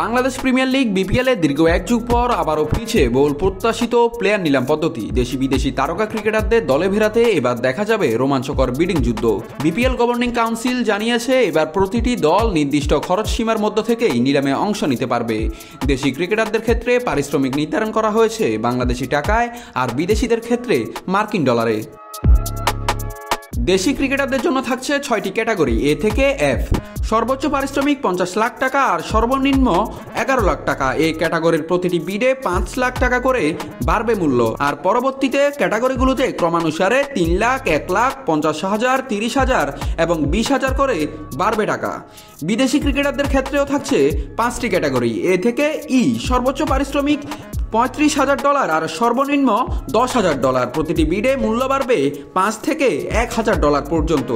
Bangladesh premier league BPL এর দীর্ঘ এক যুগ পর আবারও ফিরছে বহুল প্রত্যাশিত প্লেয়ার নিলাম পদ্ধতি। দেশি বিদেশি তারকা ক্রিকেটারদের দলে ভেড়াতে এবার দেখা যাবে রোমাঞ্চকর বিডিং যুদ্ধ। বিপিএল গভর্নিং কাউন্সিল জানিয়েছে এবার প্রতিটি দল নির্দিষ্ট খরচ সীমার মধ্য থেকেই নিলামে অংশ নিতে পারবে। দেশি ক্রিকেটারদের ক্ষেত্রে পারিশ্রমিক নির্ধারণ করা হয়েছে বাংলাদেশি টাকায় আর বিদেশিদের ক্ষেত্রে মার্কিন ডলারে। দেশি ক্রিকেটারদের জন্য থাকছে 6টি ক্যাটাগরি এ থেকে এফ। সর্বোচ্চ পারিশ্রমিক 50 লাখ টাকা আর সর্বনিম্ন 11 লাখ টাকা। এই ক্যাটাগরির প্রতিটি বিডে 5 লাখ টাকা করে বাড়বে মূল্য, আর পরবর্তীতে ক্যাটাগরিগুলোতে ক্রমানুসারে 3 লাখ, 1 লাখ, 50,000, 30,000 এবং 20,000 করে বাড়বে টাকা। বিদেশি ক্রিকেটারদের ক্ষেত্রেও থাকছে 5টি ক্যাটাগরি এ থেকে ই। সর্বোচ্চ পারিশ্রমিক $35,000 আর সর্বনিম্ন $10,000। প্রতিটি বিডে মূল্য বাড়বে $5 থেকে $1,000 পর্যন্ত।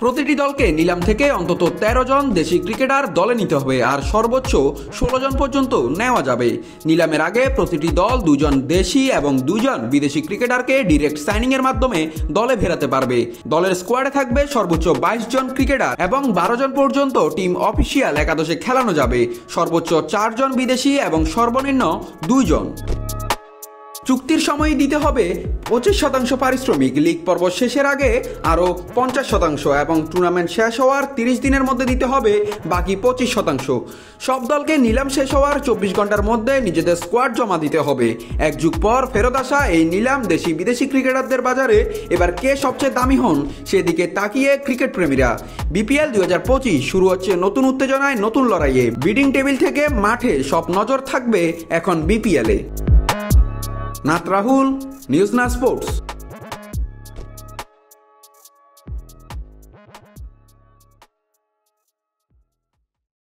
প্রতিটি দলকে নিলাম থেকে অন্তত 13 জন দেশি ক্রিকেটার দলে নিতে হবে, আর সর্বোচ্চ 16 জন পর্যন্ত নেওয়া যাবে। নিলামের আগে প্রতিটি দল 2 জন দেশি এবং 2 জন বিদেশি ক্রিকেটারকে ডিরেক্ট সাইনিং এর মাধ্যমে দলে ভেড়াতে পারবে। দলের স্কোয়াডে থাকবে সর্বোচ্চ 22 জন ক্রিকেটার এবং 12 জন পর্যন্ত টিম অফিসিয়াল একাদশে খেলানো যাবে। সর্বোচ্চ 4 জন বিদেশি এবং সর্বনিম্ন 2 জন। চুক্তির সময় দিতে হবে 25% পারিশ্রমিক। লিগ পর্ব শেষের আগে আরও 50% এবং টুর্নামেন্ট শেষ হওয়ার 30 দিনের মধ্যে দিতে হবে বাকি 25%। সব দলকে নিলাম শেষ হওয়ার 24 ঘন্টার মধ্যে নিজেদের স্কোয়াড জমা দিতে হবে। এক যুগ পর ফেরত আসা এই নিলাম দেশি বিদেশি ক্রিকেটারদের বাজারে এবার কে সবচেয়ে দামি হন সেদিকে তাকিয়ে ক্রিকেট প্রেমীরা। বিপিএল 2025 শুরু হচ্ছে নতুন উত্তেজনায়, নতুন লড়াইয়ে। বিডিং টেবিল থেকে মাঠে সব নজর থাকবে এখন বিপিএলে। নাথ রাহুল, নিউজ না স্পোর্টস।